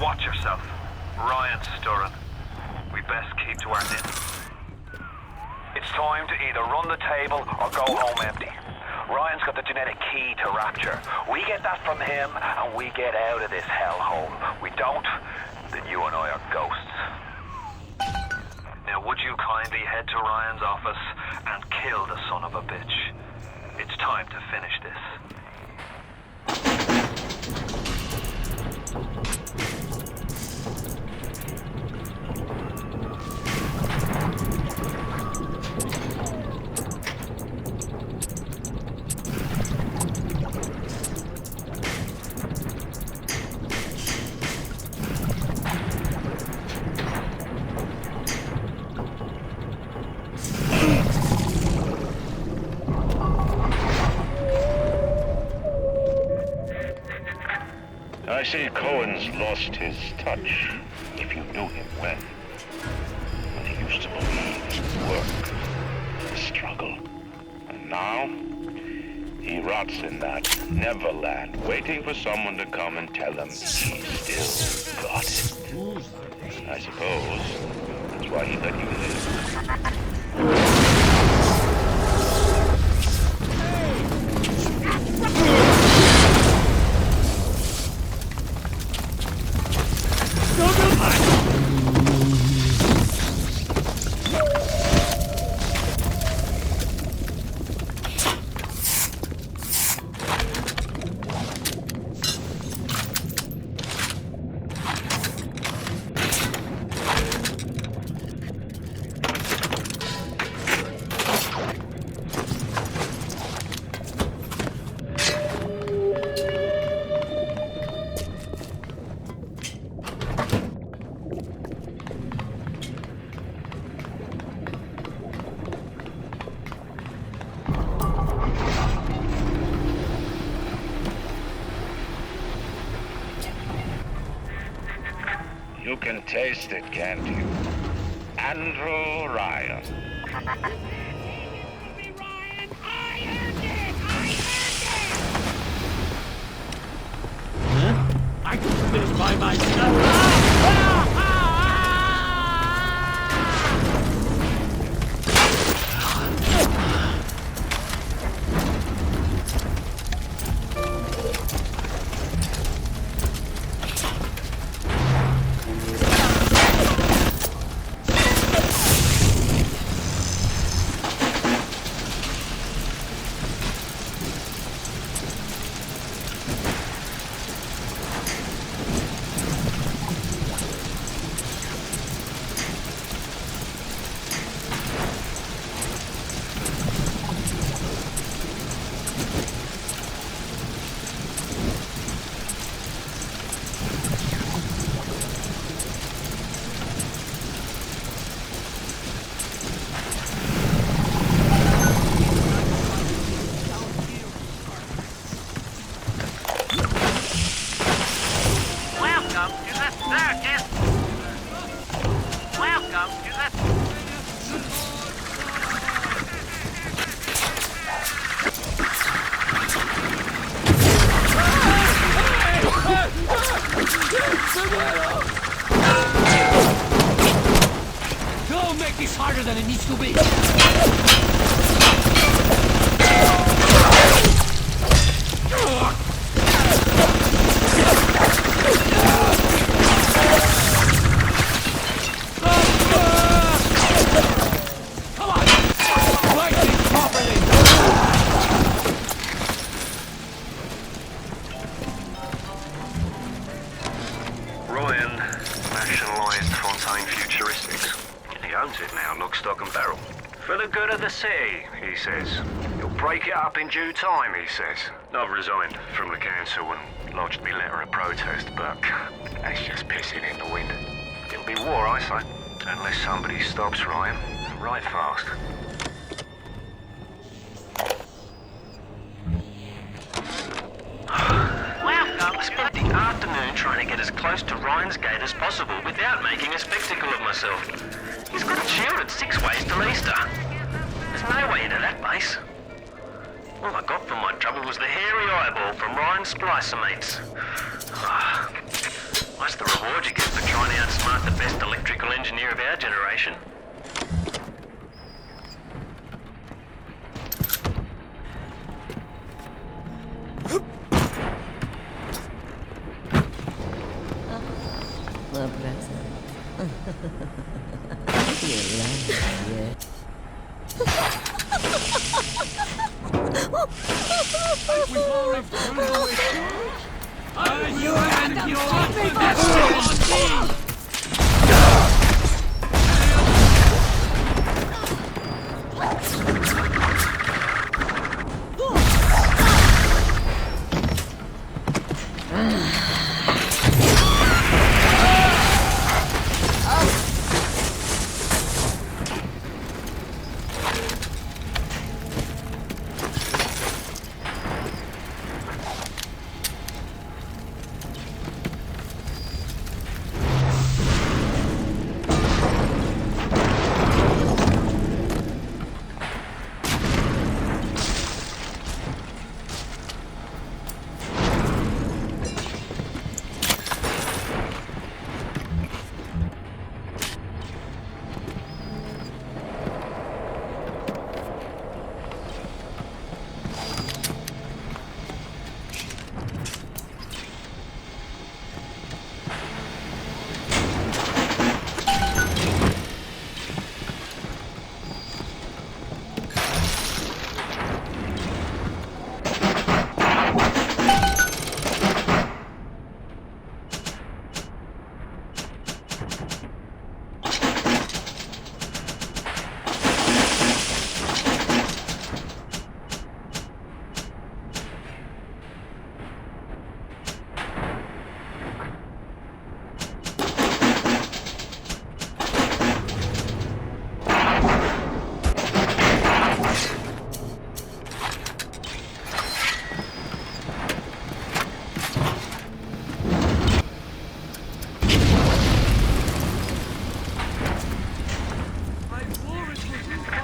Watch yourself. Ryan's stirring. We best keep to our knitting. It's time to either run the table or go home empty. Ryan's got the genetic key to Rapture. We get that from him, and we get out of this hellhole. We don't, then you and I are ghosts. Now, would you kindly head to Ryan's office and kill the son of a bitch? It's time to finish this. I see Cohen's lost his touch, if you knew him well. But he used to believe in work, the struggle. And now, he rots in that Neverland, waiting for someone to come and tell him he's still got it. I suppose that's why he let you live. You can taste it, can't you? Andrew Ryan. I can do this by myself. Don't make this harder than it needs to be. Come on, work it properly. Ryan nationalised Fontaine Futuristics. He owns it now, lock, stock and barrel. For the good of the city, he says. He'll break it up in due time, he says. I've resigned from the council and lodged me letter of protest, but that's just pissing in the wind. It'll be war, I say, unless somebody stops Ryan right fast. I spent the afternoon trying to get as close to Ryan's gate as possible without making a spectacle of myself. He's got it shielded 6 ways till Easter. There's no way into that base. All I got for my trouble was the hairy eyeball from Ryan's splicer mates. I That's the reward you get for trying to outsmart the best electrical engineer of our generation. The present. You love it. We've already through the wish. You and your destiny!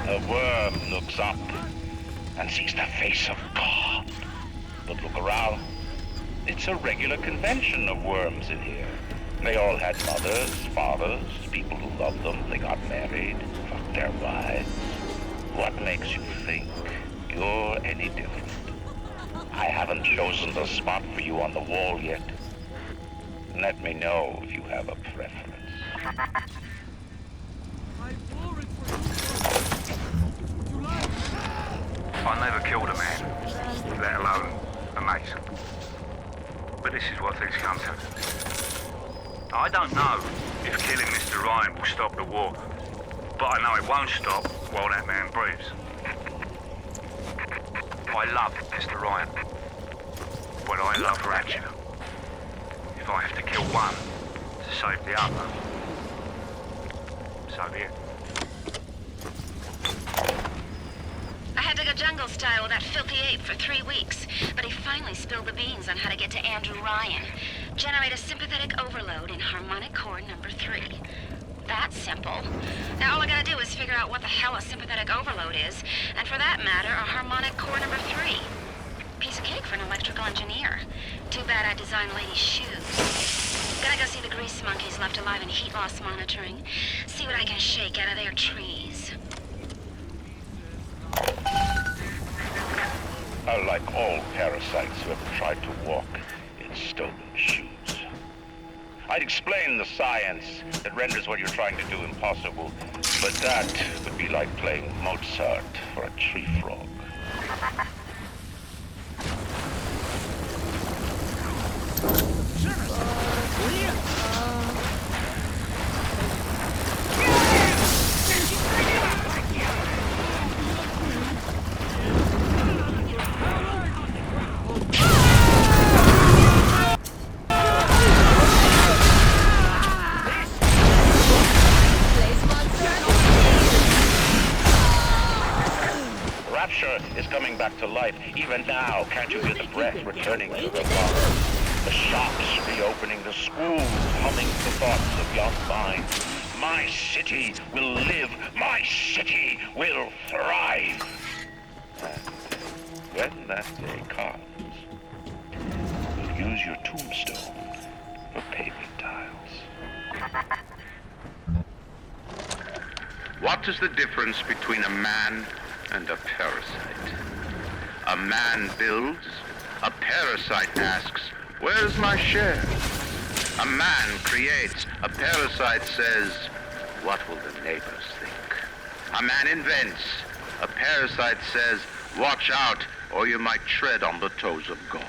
The worm looks up and sees the face of God. But look around. It's a regular convention of worms in here. They all had mothers, fathers, people who loved them. They got married, fucked their wives. What makes you think you're any different? I haven't chosen the spot for you on the wall yet. Let me know if you have a preference. I never killed a man, let alone a mason. But this is what things come to. I don't know if killing Mr. Ryan will stop the war, but I know it won't stop while that man breathes. I love Mr. Ryan, but I love Ratchet. If I have to kill one to save the other, so be it. I had to go jungle style with that filthy ape for 3 weeks, but he finally spilled the beans on how to get to Andrew Ryan. Generate a sympathetic overload in harmonic core number 3. That's simple. Now all I gotta do is figure out what the hell a sympathetic overload is, and for that matter, a harmonic core number 3. Piece of cake for an electrical engineer. Too bad I designed ladies' shoes. Gotta go see the grease monkeys left alive in heat loss monitoring. See what I can shake out of their trees. Like all parasites who have tried to walk in stolen shoes. I'd explain the science that renders what you're trying to do impossible, but that would be like playing Mozart for a tree frog. Is coming back to life. Even now, can't you hear the breath returning to the lungs? The shops reopening, the schools humming the thoughts of young minds. My city will live. My city will thrive. And when that day comes, you'll use your tombstone of pavement tiles. What is the difference between a man and a parasite? A man builds, a parasite asks, where's my share? A man creates, a parasite says, what will the neighbors think? A man invents, a parasite says, watch out, or you might tread on the toes of God.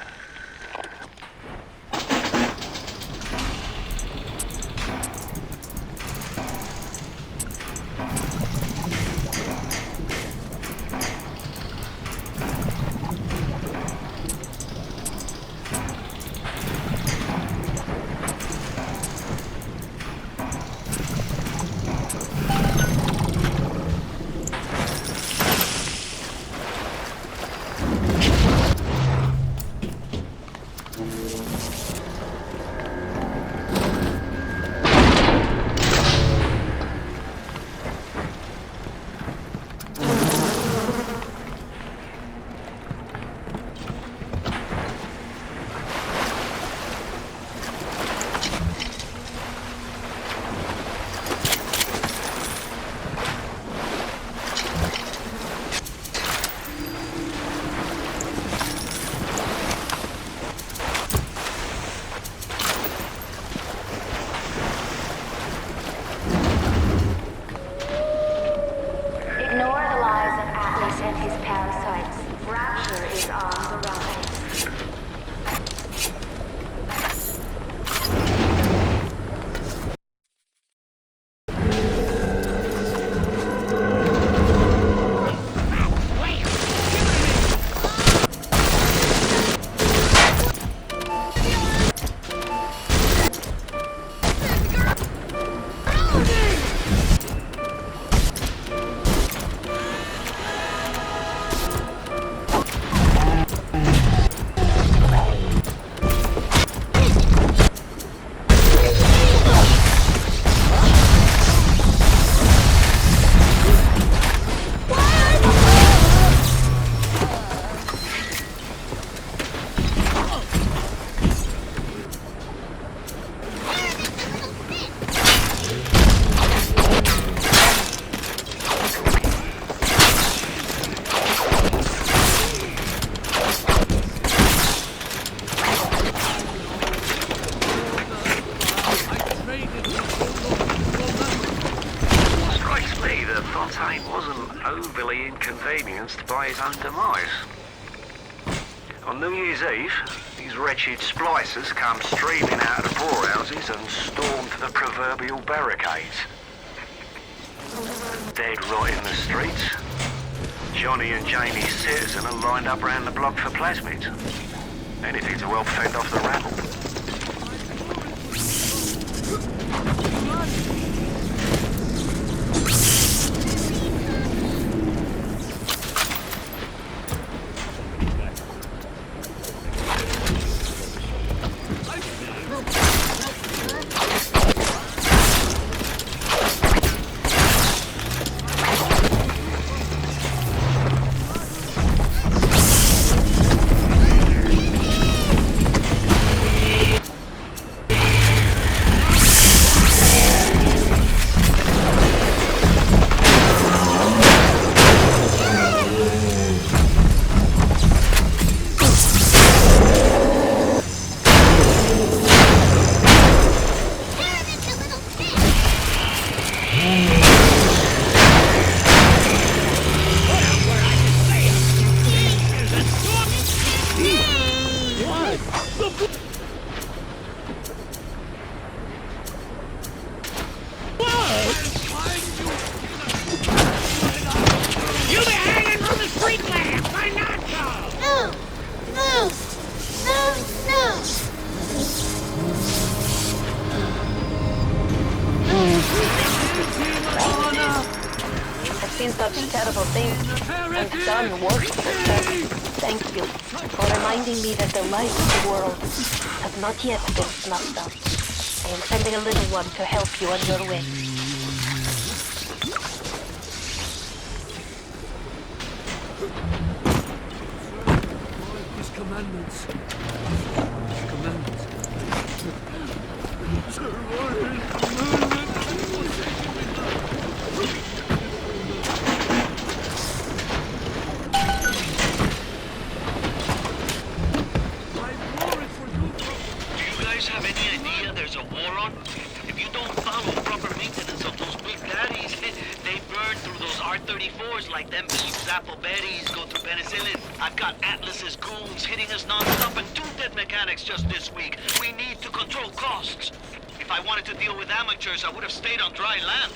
overly inconvenienced by his own demise. On New Year's Eve, these wretched splicers come streaming out of the poorhouses and stormed the proverbial barricades. Dead right in the streets, Johnny and Jamie Citizen are lined up round the block for plasmids. Anything to help fend off the rabble. Seen such terrible things and done worse than that. Thank you for reminding me that the light of the world has not yet been snuffed out. I am sending a little one to help you on your way. His commandments. have any idea there's a war on? If you don't follow proper maintenance of those big daddies, they burn through those R-34s like them beans, apple berries go through penicillin. I've got Atlas's goons hitting us non-stop and 2 dead mechanics just this week. We need to control costs. If I wanted to deal with amateurs, I would have stayed on dry land.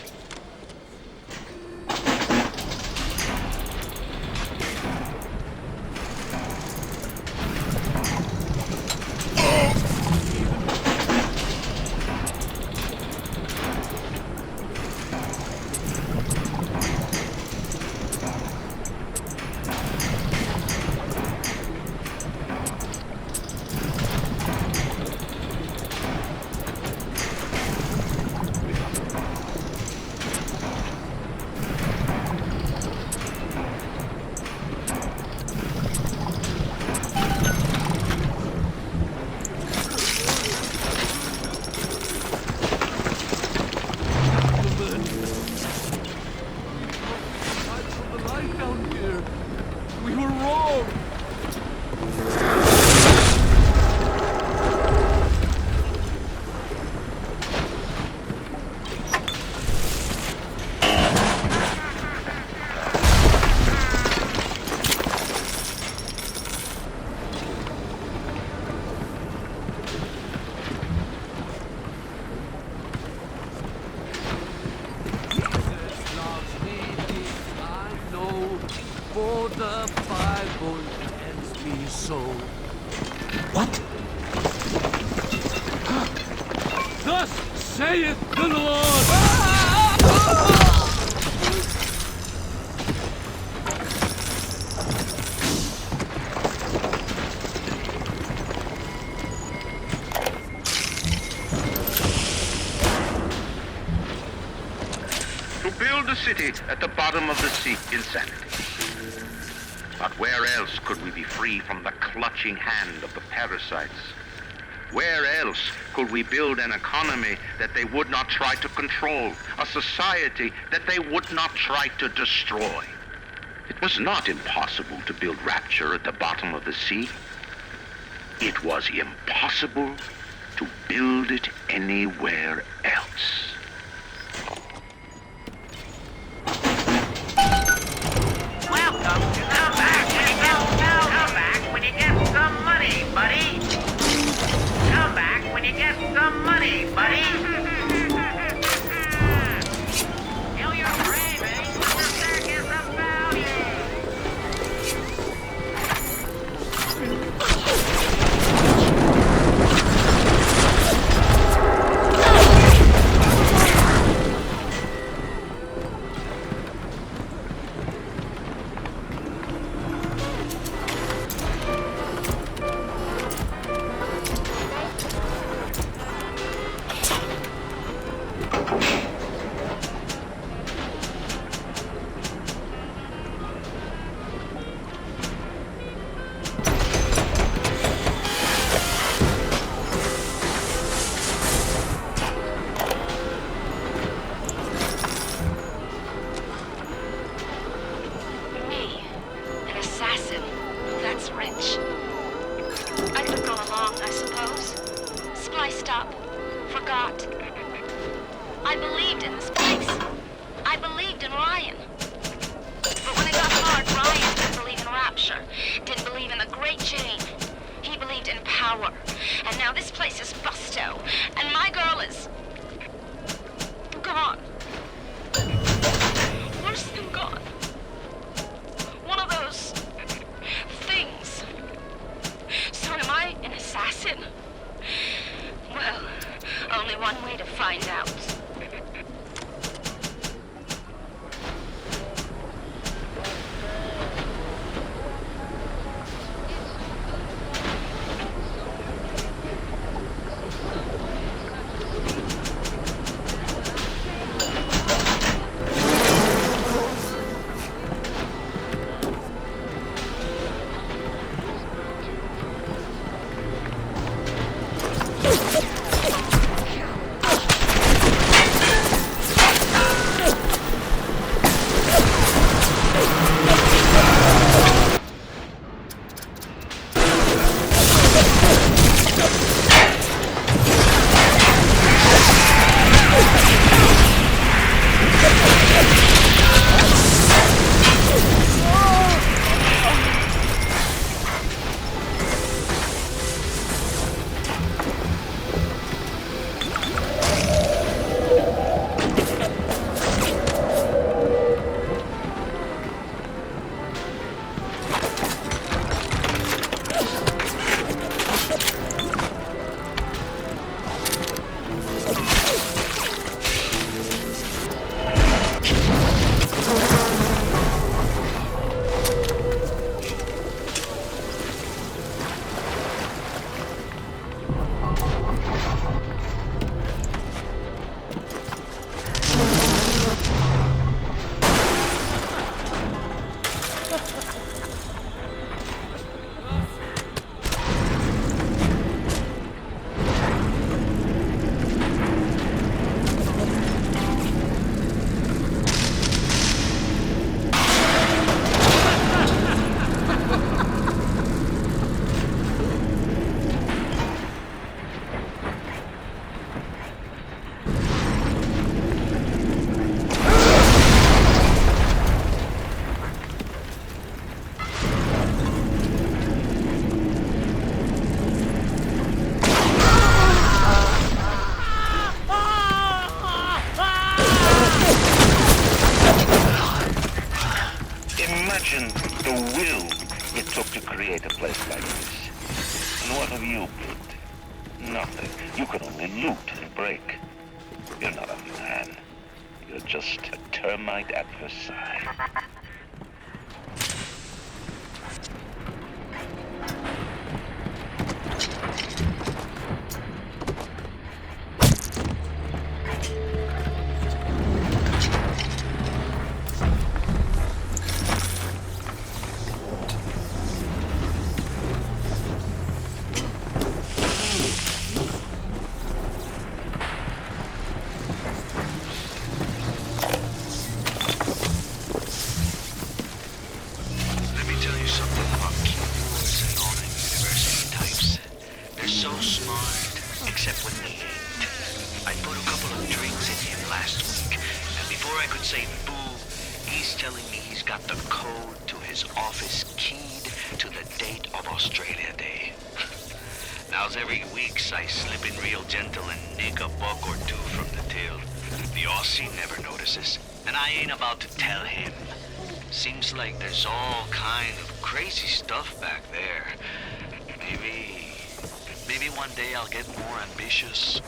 For the Bible tells me so. What? Thus saith the Lord! To build a city at the bottom of the sea, insanity. But where else could we be free from the clutching hand of the parasites? Where else could we build an economy that they would not try to control, a society that they would not try to destroy? It was not impossible to build rapture at the bottom of the sea. It was impossible to build it anywhere else. I believed in this place. I believed in Ryan. But when it got hard, Ryan didn't believe in rapture. Didn't believe in the great chain. He believed in power. And now this place is busto. And my girl is... gone. Worse than gone. One of those... things. So am I an assassin? Well, only one way to find out. imagine the will it took to create a place like this. And what have you built? Nothing. You can only loot and break. You're not a man. You're just a termite at Versailles. Every weeks I slip in real gentle and nick a buck or two from the till. The Aussie never notices, and I ain't about to tell him. Seems like there's all kind of crazy stuff back there. Maybe one day I'll get more ambitious.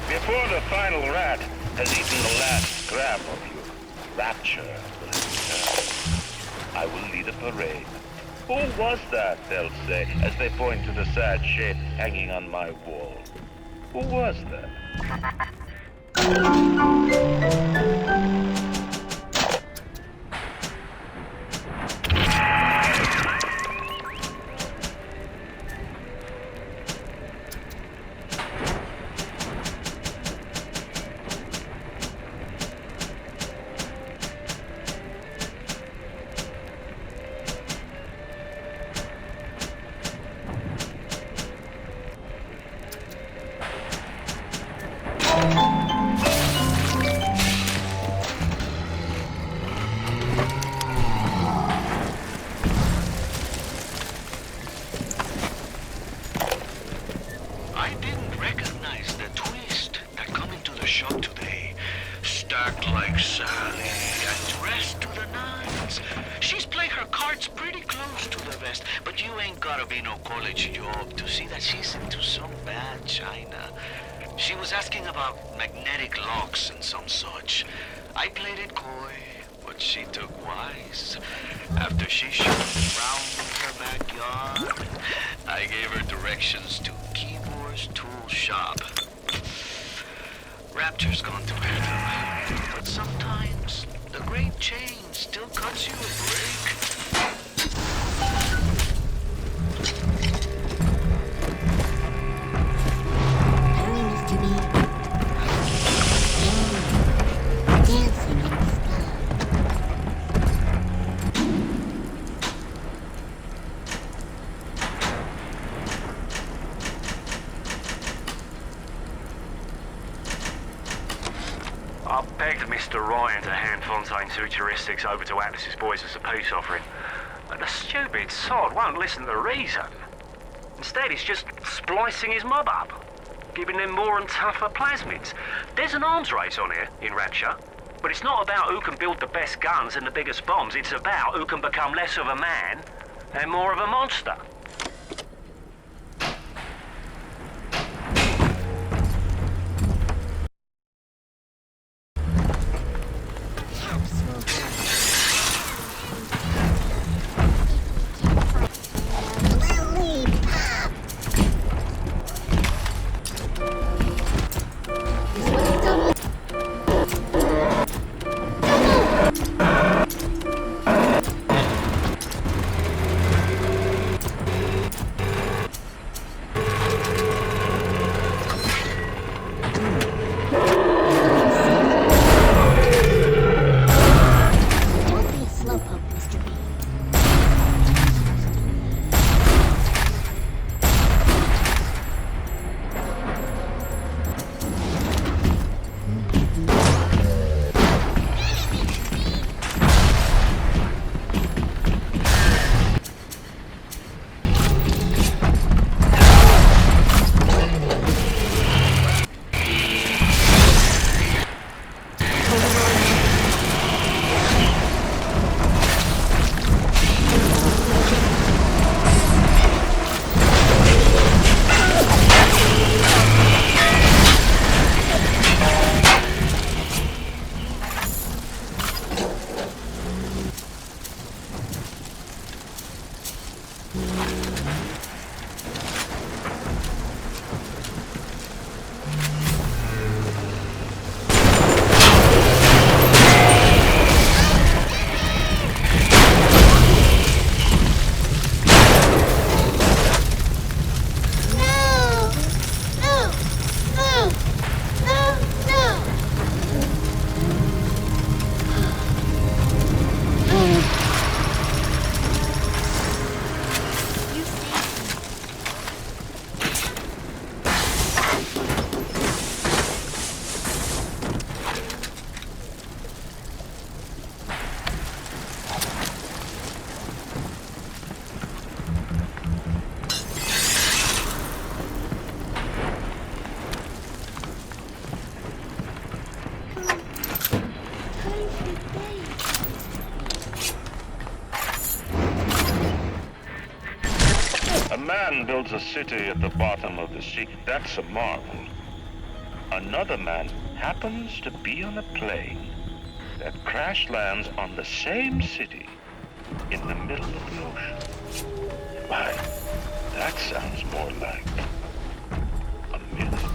Before the final rat has eaten the last scrap of your rapture, I will lead a parade. Who was that, they'll say, as they point to the sad shape hanging on my wall. Who was that? Like Sally and dressed to the nines. She's playing her cards pretty close to the vest. fast, but you ain't gotta be no college job to see that she's into some bad China. She was asking about magnetic locks and some such. I played it coy, but she took wise. After she showed me round her backyard, I gave her directions to Keyboard's tool shop. Rapture's gone to hell, but sometimes the great chain still cuts you a break. I begged Mr. Ryan to hand Fontaine's heuristics over to Atlas's boys as a peace offering, but the stupid sod won't listen to reason. Instead, he's just splicing his mob up, giving them more and tougher plasmids. There's an arms race on here in Rapture, but it's not about who can build the best guns and the biggest bombs. It's about who can become less of a man and more of a monster. A man builds a city at the bottom of the sea. That's a marvel. Another man happens to be on a plane that crash lands on the same city in the middle of the ocean. Why, that sounds more like a myth.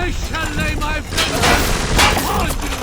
I shall lay my vengeance upon you!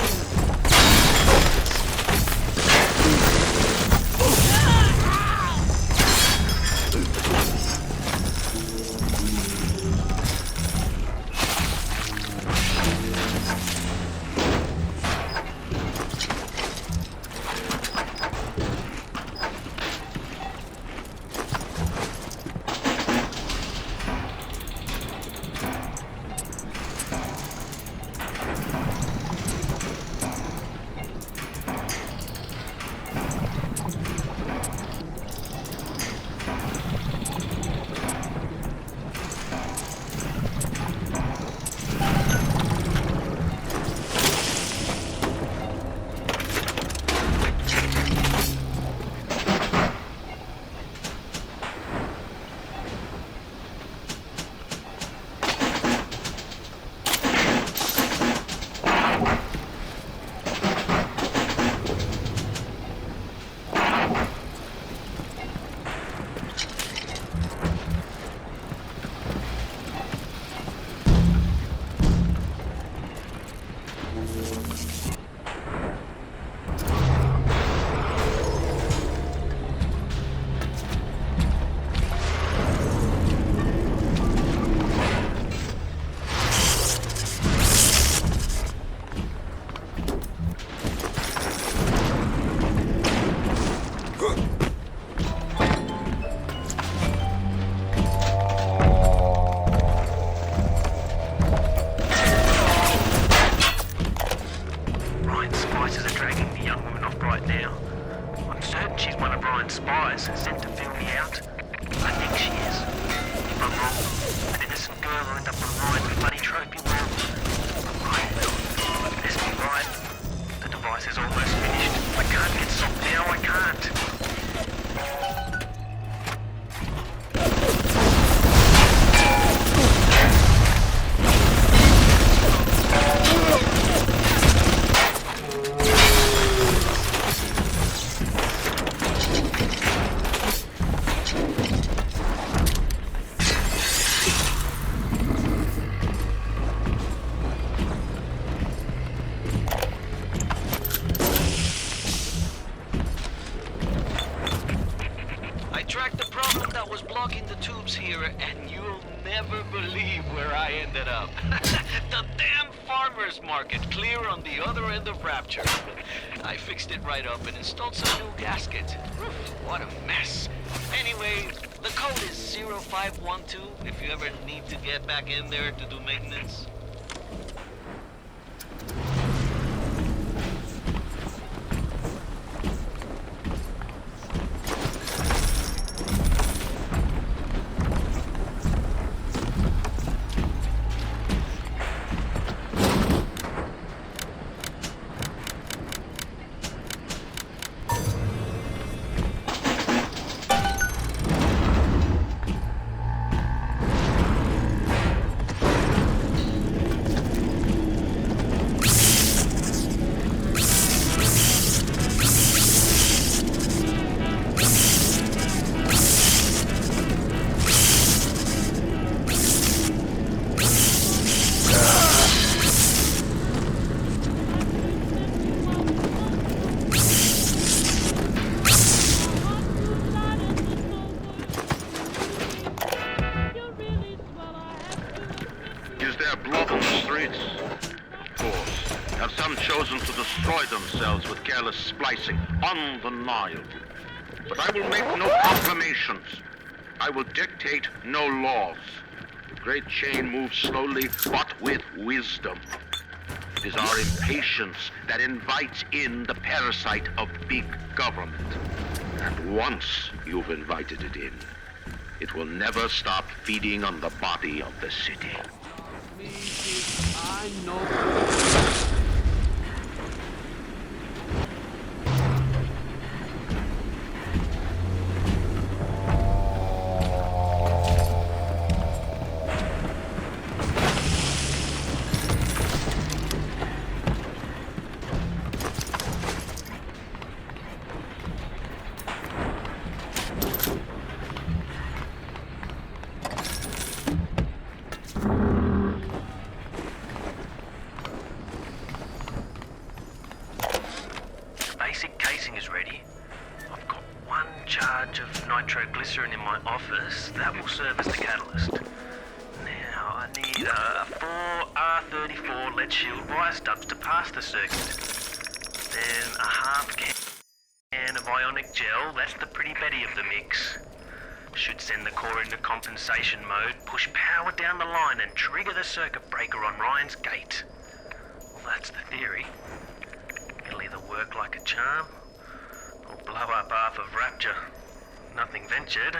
Blocking the tubes here, and you'll never believe where I ended up. The damn farmer's market, clear on the other end of Rapture. I fixed it right up and installed some new gaskets. What a mess. Anyway, the code is 0512 if you ever need to get back in there to do maintenance. Chosen to destroy themselves with careless splicing on the Nile. But I will make no proclamations. I will dictate no laws. The great chain moves slowly, but with wisdom. It is our impatience that invites in the parasite of big government. And once you've invited it in, it will never stop feeding on the body of the city. I know. nitroglycerin in my office. That will serve as the catalyst. Now, I need 4 R34 lead shield wire stubs to pass the circuit. Then a half can of ionic gel. That's the pretty Betty of the mix. Should send the core into compensation mode, push power down the line and trigger the circuit breaker on Ryan's gate. Well, that's the theory. It'll either work like a charm, or blow up half of Rapture. Nothing ventured.